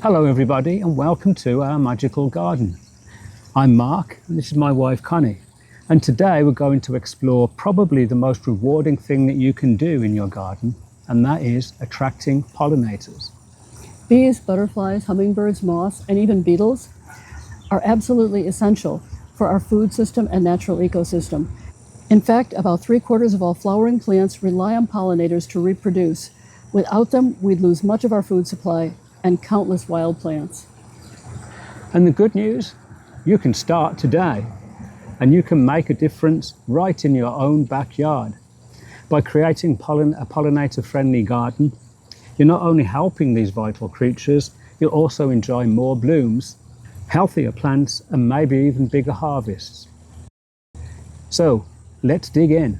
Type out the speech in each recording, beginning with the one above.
Hello everybody and welcome to our magical garden. I'm Mark and this is my wife Connie, and today we're going to explore probably the most rewarding thing that you can do in your garden, and that is attracting pollinators. Bees, butterflies, hummingbirds, moths, and even beetles are absolutely essential for our food system and natural ecosystem. In fact, about 3/4 of all flowering plants rely on pollinators to reproduce. Without them, we'd lose much of our food supply and countless wild plants. And the good news, you can start today and you can make a difference right in your own backyard. By creating a pollinator-friendly garden, you're not only helping these vital creatures, you'll also enjoy more blooms, healthier plants, and maybe even bigger harvests. So, let's dig in.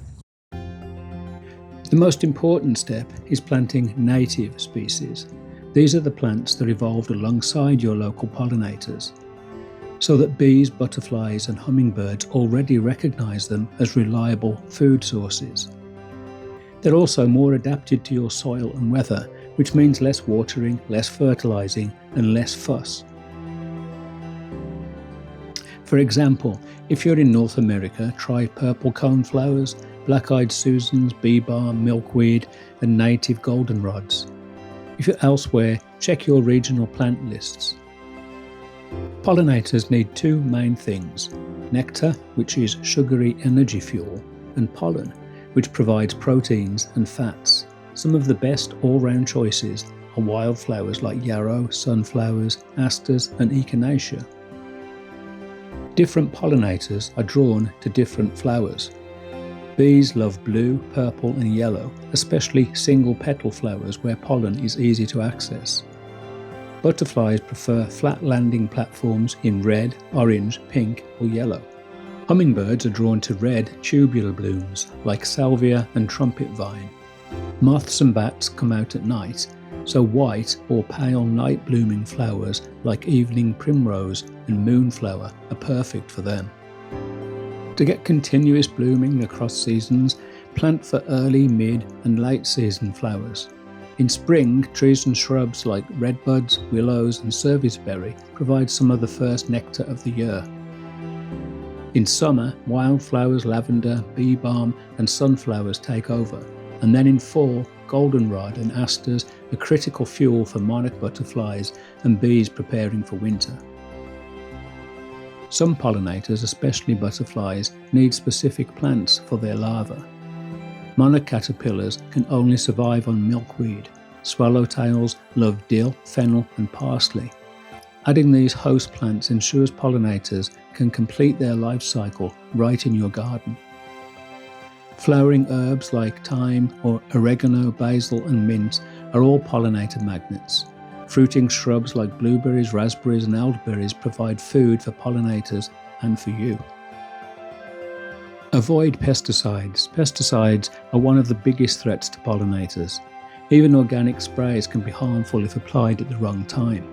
The most important step is planting native species. These are the plants that evolved alongside your local pollinators, so that bees, butterflies, and hummingbirds already recognize them as reliable food sources. They're also more adapted to your soil and weather, which means less watering, less fertilizing, and less fuss. For example, if you're in North America, try purple coneflowers, black-eyed Susans, bee balm, milkweed, and native goldenrods. If you're elsewhere, check your regional plant lists. Pollinators need two main things: nectar, which is sugary energy fuel, and pollen, which provides proteins and fats. Some of the best all-round choices are wildflowers like yarrow, sunflowers, asters, and echinacea. Different pollinators are drawn to different flowers. Bees love blue, purple, and yellow, especially single petal flowers where pollen is easy to access. Butterflies prefer flat landing platforms in red, orange, pink, or yellow. Hummingbirds are drawn to red, tubular blooms like salvia and trumpet vine. Moths and bats come out at night, so white or pale night blooming flowers like evening primrose and moonflower are perfect for them. To get continuous blooming across seasons, plant for early, mid, and late season flowers. In spring, trees and shrubs like redbuds, willows, and serviceberry provide some of the first nectar of the year. In summer, wildflowers, lavender, bee balm, and sunflowers take over, and then in fall, goldenrod and asters are critical fuel for monarch butterflies and bees preparing for winter. Some pollinators, especially butterflies, need specific plants for their larvae. Monarch caterpillars can only survive on milkweed. Swallowtails love dill, fennel, and parsley. Adding these host plants ensures pollinators can complete their life cycle right in your garden. Flowering herbs like thyme or oregano, basil, and mint are all pollinator magnets. Fruiting shrubs like blueberries, raspberries, and elderberries provide food for pollinators and for you. Avoid pesticides. Pesticides are one of the biggest threats to pollinators. Even organic sprays can be harmful if applied at the wrong time.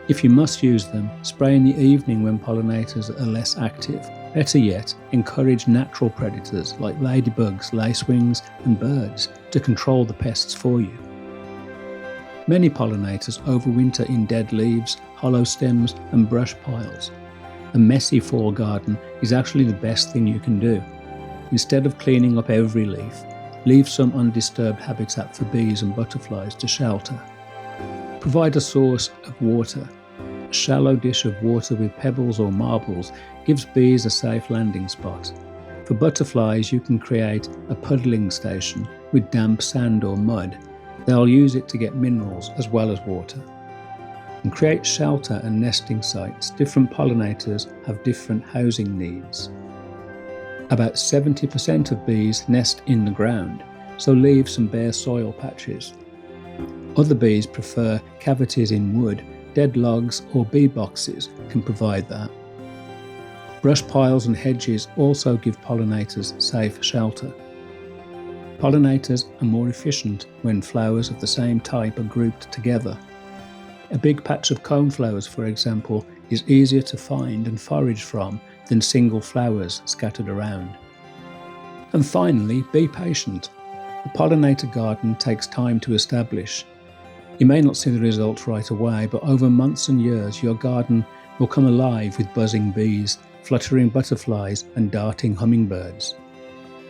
If you must use them, spray in the evening when pollinators are less active. Better yet, encourage natural predators like ladybugs, lacewings, and birds to control the pests for you. Many pollinators overwinter in dead leaves, hollow stems, and brush piles. A messy fall garden is actually the best thing you can do. Instead of cleaning up every leaf, leave some undisturbed habitat for bees and butterflies to shelter. Provide a source of water. A shallow dish of water with pebbles or marbles gives bees a safe landing spot. For butterflies, you can create a puddling station with damp sand or mud. They'll use it to get minerals as well as water. And create shelter and nesting sites. Different pollinators have different housing needs. About 70% of bees nest in the ground, so leave some bare soil patches. Other bees prefer cavities in wood. Dead logs or bee boxes can provide that. Brush piles and hedges also give pollinators safe shelter. Pollinators are more efficient when flowers of the same type are grouped together. A big patch of coneflowers, for example, is easier to find and forage from than single flowers scattered around. And finally, be patient. The pollinator garden takes time to establish. You may not see the results right away, but over months and years, your garden will come alive with buzzing bees, fluttering butterflies, and darting hummingbirds.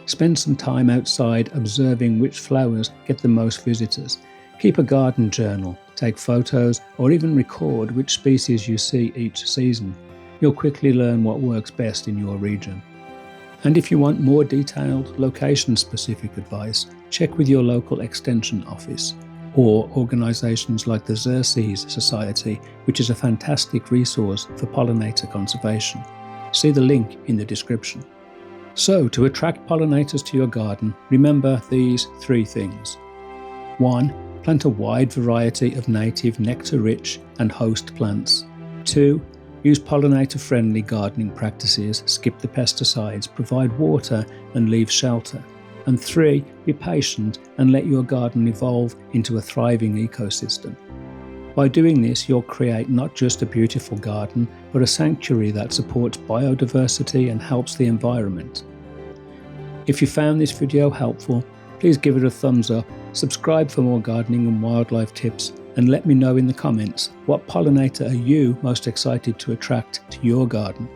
Spend some time outside observing which flowers get the most visitors. Keep a garden journal, take photos, or even record which species you see each season. You'll quickly learn what works best in your region. And if you want more detailed, location-specific advice, check with your local extension office or organisations like the Xerces Society, which is a fantastic resource for pollinator conservation. See the link in the description. So, to attract pollinators to your garden, remember these 3 things. 1. Plant a wide variety of native nectar-rich and host plants. 2. Use pollinator-friendly gardening practices, skip the pesticides, provide water and leave shelter. And 3. Be patient and let your garden evolve into a thriving ecosystem. By doing this, you'll create not just a beautiful garden, but a sanctuary that supports biodiversity and helps the environment. If you found this video helpful, please give it a thumbs up, subscribe for more gardening and wildlife tips, and let me know in the comments what pollinator are you most excited to attract to your garden.